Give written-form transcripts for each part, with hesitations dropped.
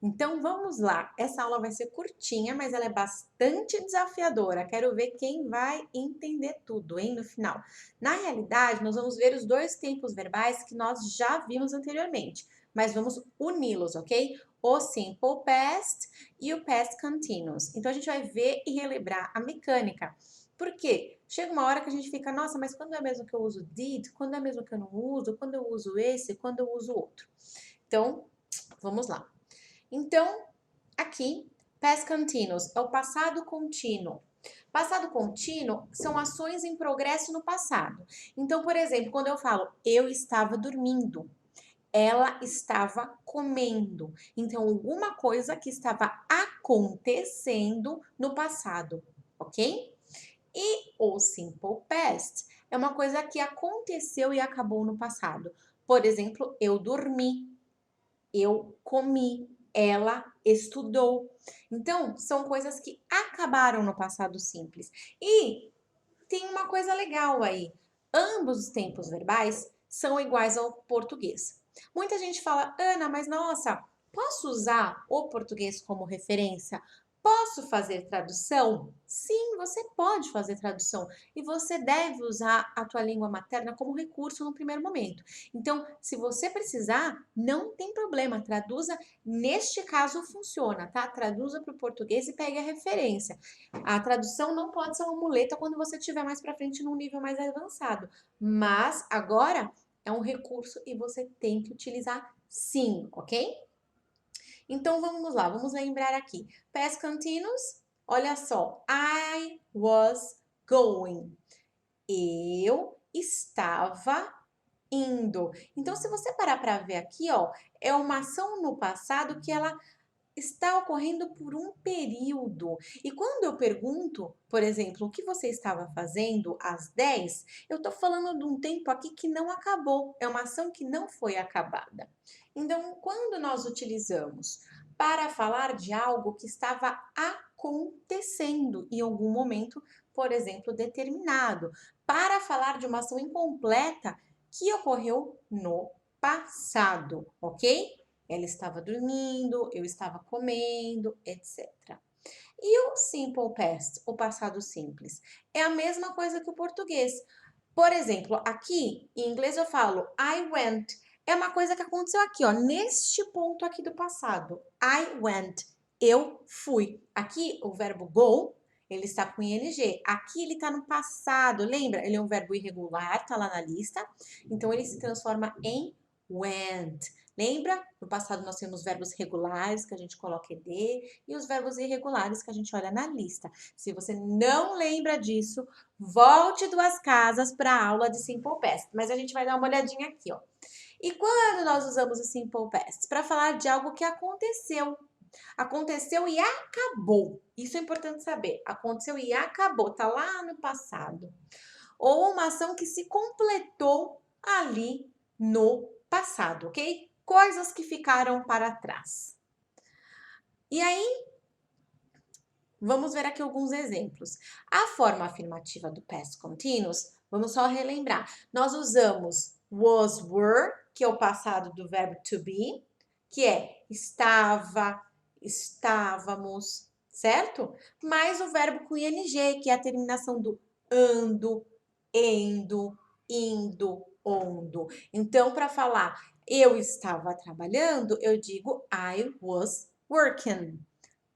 Então vamos lá. Essa aula vai ser curtinha, mas ela é bastante desafiadora. Quero ver quem vai entender tudo, hein, no final. Na realidade, nós vamos ver os dois tempos verbais que nós já vimos anteriormente, mas vamos uni-los, ok? O simple past e o past continuous. Então a gente vai ver e relembrar a mecânica. Por quê? Chega uma hora que a gente fica, nossa, mas quando é mesmo que eu uso did? Quando é mesmo que eu não uso? Quando eu uso esse? Quando eu uso outro? Então, vamos lá. Então, aqui, past continuous é o passado contínuo. Passado contínuo são ações em progresso no passado. Então, por exemplo, quando eu falo eu estava dormindo, ela estava comendo. Então, alguma coisa que estava acontecendo no passado, ok? E o simple past é uma coisa que aconteceu e acabou no passado. Por exemplo, eu dormi, eu comi, ela estudou. Então, são coisas que acabaram no passado simples. E tem uma coisa legal aí. Ambos os tempos verbais são iguais ao português. Muita gente fala, Ana, mas nossa, posso usar o português como referência? Posso fazer tradução? Sim, você pode fazer tradução e você deve usar a tua língua materna como recurso no primeiro momento. Então, se você precisar, não tem problema, traduza. Neste caso, funciona, tá? Traduza para o português e pegue a referência. A tradução não pode ser uma muleta quando você estiver mais para frente num nível mais avançado, mas agora é um recurso e você tem que utilizar sim, ok? Então vamos lá, vamos lembrar aqui. Past continuous, olha só. I was going. Eu estava indo. Então, se você parar para ver aqui, ó, é uma ação no passado que ela está ocorrendo por um período. E quando eu pergunto, por exemplo, o que você estava fazendo às 10, eu estou falando de um tempo aqui que não acabou, é uma ação que não foi acabada. Então, quando nós utilizamos para falar de algo que estava acontecendo em algum momento, por exemplo, determinado, para falar de uma ação incompleta que ocorreu no passado, ok? Ela estava dormindo, eu estava comendo, etc. E o simple past, o passado simples, é a mesma coisa que o português. Por exemplo, aqui em inglês eu falo I went. É uma coisa que aconteceu aqui, ó, neste ponto aqui do passado. I went. Eu fui. Aqui o verbo go, ele está com ing. Aqui ele está no passado, lembra? Ele é um verbo irregular, tá lá na lista. Então ele se transforma em went. Lembra? No passado nós temos verbos regulares que a gente coloca ed e os verbos irregulares que a gente olha na lista. Se você não lembra disso, volte duas casas para a aula de Simple Past. Mas a gente vai dar uma olhadinha aqui, ó. E quando nós usamos o Simple Past? Para falar de algo que aconteceu. Aconteceu e acabou. Isso é importante saber. Aconteceu e acabou. Tá lá no passado. Ou uma ação que se completou ali no passado, ok? Coisas que ficaram para trás. E aí, vamos ver aqui alguns exemplos. A forma afirmativa do past continuous, vamos só relembrar. Nós usamos was, were, que é o passado do verbo to be, que é estava, estávamos, certo? Mais o verbo com ing, que é a terminação do ando, endo, indo, ondo. Então, para falar eu estava trabalhando, eu digo I was working.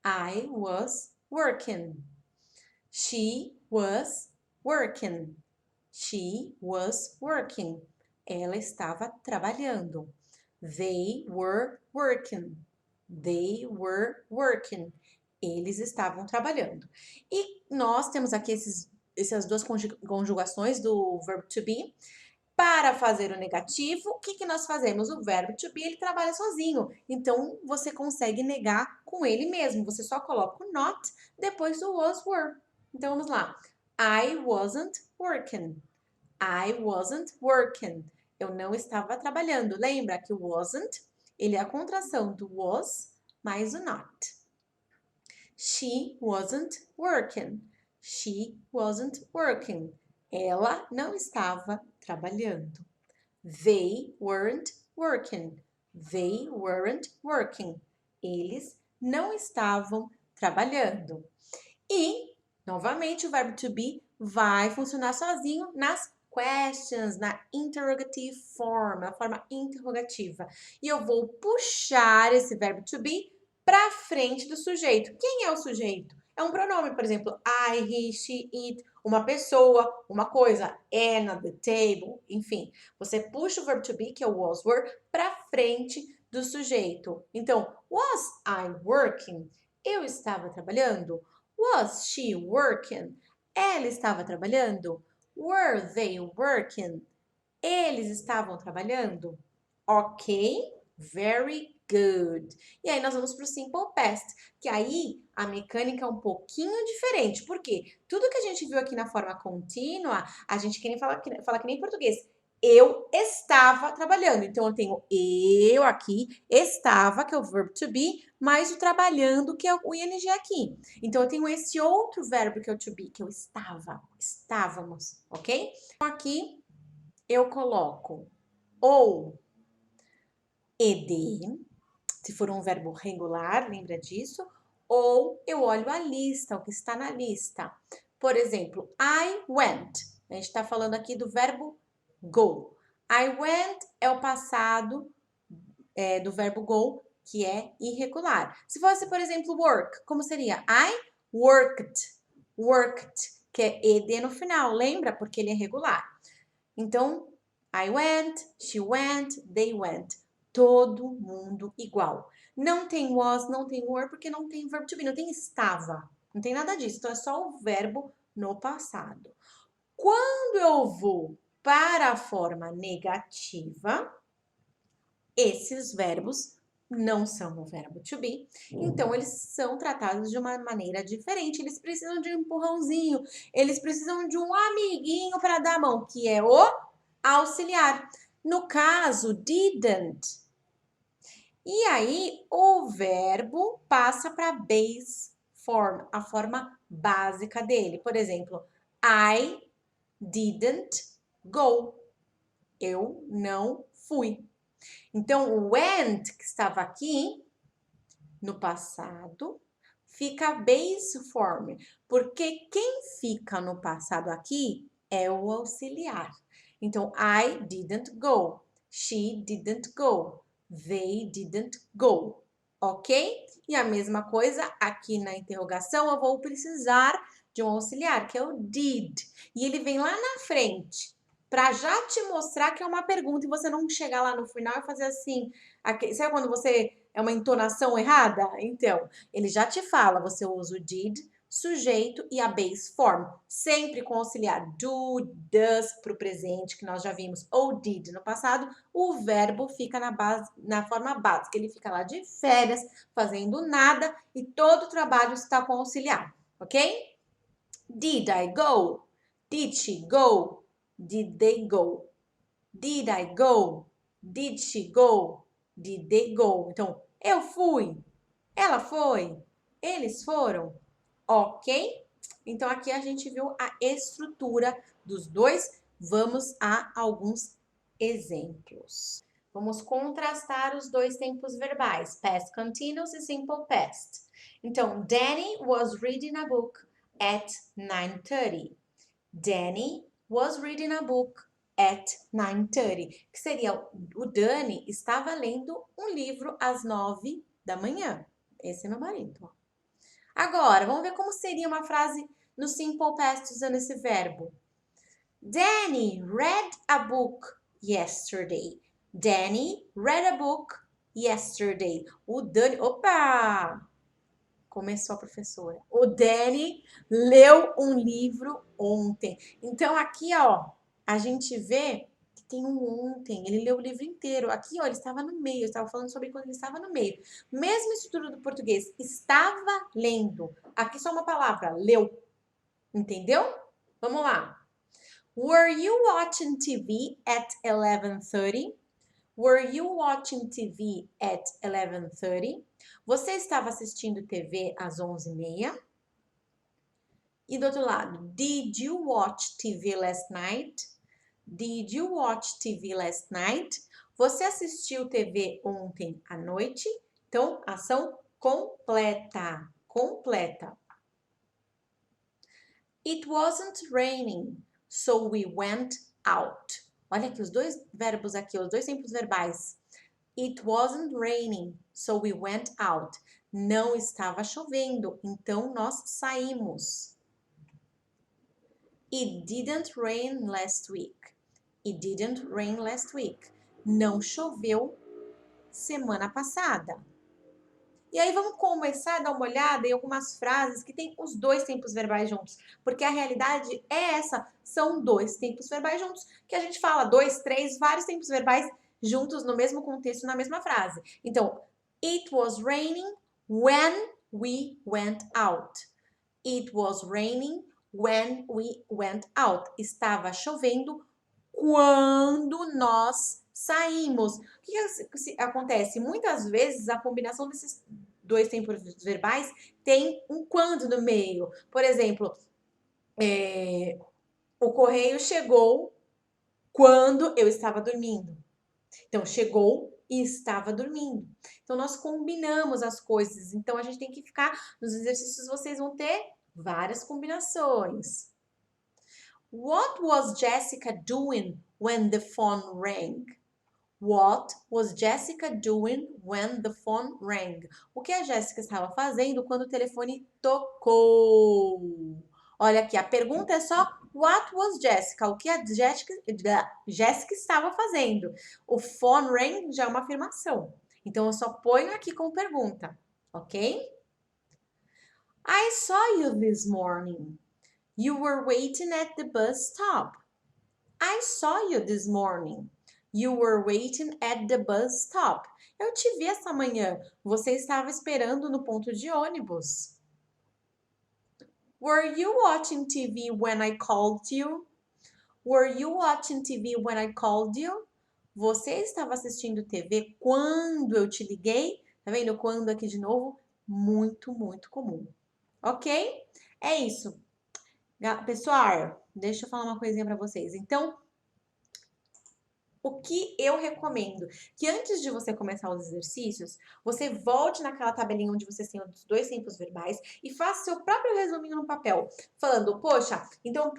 I was working. She was working. She was working. Ela estava trabalhando. They were working. They were working. Eles estavam trabalhando. E nós temos aqui essas duas conjugações do verbo to be. Para fazer o negativo, o que nós fazemos? O verbo to be, ele trabalha sozinho. Então, você consegue negar com ele mesmo. Você só coloca o not depois do was, were. Então, vamos lá. I wasn't working. I wasn't working. Eu não estava trabalhando. Lembra que o wasn't, ele é a contração do was mais o not. She wasn't working. She wasn't working. Ela não estava trabalhando. They weren't working. They weren't working. Eles não estavam trabalhando. E, novamente, o verbo to be vai funcionar sozinho nas questions, na interrogative form, na forma interrogativa. E eu vou puxar esse verbo to be para frente do sujeito. Quem é o sujeito? É um pronome, por exemplo, I, he, she, it, uma pessoa, uma coisa, Anne at the table, enfim. Você puxa o verbo to be, que é o was, were, para frente do sujeito. Então, was I working? Eu estava trabalhando? Was she working? Ela estava trabalhando? Were they working? Eles estavam trabalhando? Ok? Very good. E aí nós vamos para o simple past, que aí a mecânica é um pouquinho diferente. Por quê? Tudo que a gente viu aqui na forma contínua, a gente quer fala que nem em português. Eu estava trabalhando. Então, eu tenho eu aqui, estava, que é o verbo to be, mais o trabalhando, que é o ing aqui. Então, eu tenho esse outro verbo que é o to be, que eu estava, estávamos, ok? Então, aqui eu coloco ou ed, se for um verbo regular, lembra disso? Ou eu olho a lista, o que está na lista. Por exemplo, I went. A gente está falando aqui do verbo go. I went é o passado do verbo go, que é irregular. Se fosse, por exemplo, work, como seria? I worked. Worked, que é ed no final, lembra? Porque ele é regular. Então, I went, she went, they went. Todo mundo igual. Não tem was, não tem were, porque não tem verbo to be, não tem estava. Não tem nada disso. Então, é só o verbo no passado. Quando eu vou para a forma negativa, esses verbos não são o verbo to be, então eles são tratados de uma maneira diferente. Eles precisam de um empurrãozinho, eles precisam de um amiguinho para dar a mão, que é o auxiliar. No caso, didn't. E aí, o verbo passa para base form, a forma básica dele. Por exemplo, I didn't go. Eu não fui. Então, o went, que estava aqui no passado, fica base form, porque quem fica no passado aqui é o auxiliar. Então, I didn't go, she didn't go, they didn't go, ok? E a mesma coisa aqui na interrogação, eu vou precisar de um auxiliar, que é o did, e ele vem lá na frente, para já te mostrar que é uma pergunta e você não chegar lá no final e fazer assim, sabe quando você é uma entonação errada? Então, ele já te fala, você usa o did, sujeito e a base form, sempre com auxiliar do, does para o presente, que nós já vimos, ou did no passado, o verbo fica na forma básica, ele fica lá de férias, fazendo nada e todo o trabalho está com auxiliar, ok? Did I go? Did she go? Did they go? Did I go? Did she go? Did they go? Então, eu fui, ela foi, eles foram, ok? Então, aqui a gente viu a estrutura dos dois. Vamos a alguns exemplos. Vamos contrastar os dois tempos verbais, past continuous e simple past. Então, Danny was reading a book at 9:30. Danny was reading a book at 9:30. Que seria o Dani estava lendo um livro às 9 da manhã. Esse é meu marido. Agora, vamos ver como seria uma frase no simple past usando esse verbo. Danny read a book yesterday. Danny read a book yesterday. O Dani... Opa! Começou a professora. O Danny leu um livro ontem. Então, aqui, ó, a gente vê que tem um ontem. Ele leu o livro inteiro. Aqui, ó, ele estava no meio. Eu estava falando sobre quando ele estava no meio. Mesma estrutura do português. Estava lendo. Aqui só uma palavra. Leu. Entendeu? Vamos lá. Were you watching TV at 11:30? Were you watching TV at 11:30? Você estava assistindo TV às 11:30? E do outro lado, did you watch TV last night? Did you watch TV last night? Você assistiu TV ontem à noite? Então, ação completa. Completa. It wasn't raining, so we went out. Olha aqui os dois verbos aqui, os dois tempos verbais. It wasn't raining, so we went out. Não estava chovendo, então nós saímos. It didn't rain last week. It didn't rain last week. Não choveu semana passada. E aí vamos começar a dar uma olhada em algumas frases que tem os dois tempos verbais juntos, porque a realidade é essa, são dois tempos verbais juntos, que a gente fala dois, três, vários tempos verbais juntos no mesmo contexto, na mesma frase. Então, it was raining when we went out. It was raining when we went out. Estava chovendo quando nós saímos. O que acontece? Muitas vezes a combinação desses dois tempos verbais tem um quando no meio. Por exemplo, o correio chegou quando eu estava dormindo. Então, chegou e estava dormindo. Então, nós combinamos as coisas. Então, a gente tem que ficar nos exercícios, vocês vão ter várias combinações. What was Jessica doing when the phone rang? What was Jessica doing when the phone rang? O que a Jéssica estava fazendo quando o telefone tocou? Olha aqui, a pergunta é só what was Jessica? O que a Jéssica estava fazendo? O phone rang já é uma afirmação. Então, eu só ponho aqui como pergunta, ok? I saw you this morning. You were waiting at the bus stop. I saw you this morning. You were waiting at the bus stop. Eu te vi essa manhã. Você estava esperando no ponto de ônibus. Were you watching TV when I called you? Were you watching TV when I called you? Você estava assistindo TV quando eu te liguei? Tá vendo? Quando aqui de novo, muito, muito comum. Ok? É isso. Pessoal, deixa eu falar uma coisinha para vocês. Então, o que eu recomendo? Que antes de você começar os exercícios, você volte naquela tabelinha onde vocês têm os dois tempos verbais e faça seu próprio resuminho no papel, falando, poxa, então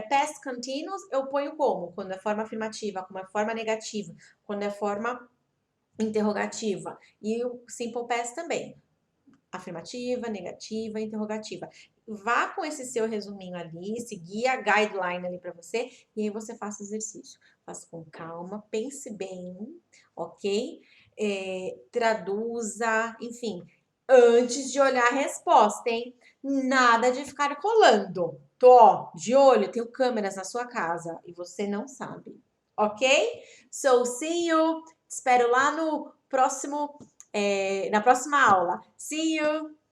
past continuous eu ponho como? Quando é forma afirmativa, como é forma negativa, quando é forma interrogativa. E o simple past também. Afirmativa, negativa, interrogativa. Vá com esse seu resuminho ali, seguir a guideline ali para você e aí você faça o exercício. Faça com calma, pense bem, ok? Traduza, enfim, antes de olhar a resposta, hein? Nada de ficar colando. Tô, ó, de olho, tenho câmeras na sua casa e você não sabe, ok? So, see you. Te espero lá no próximo, na próxima aula. See you!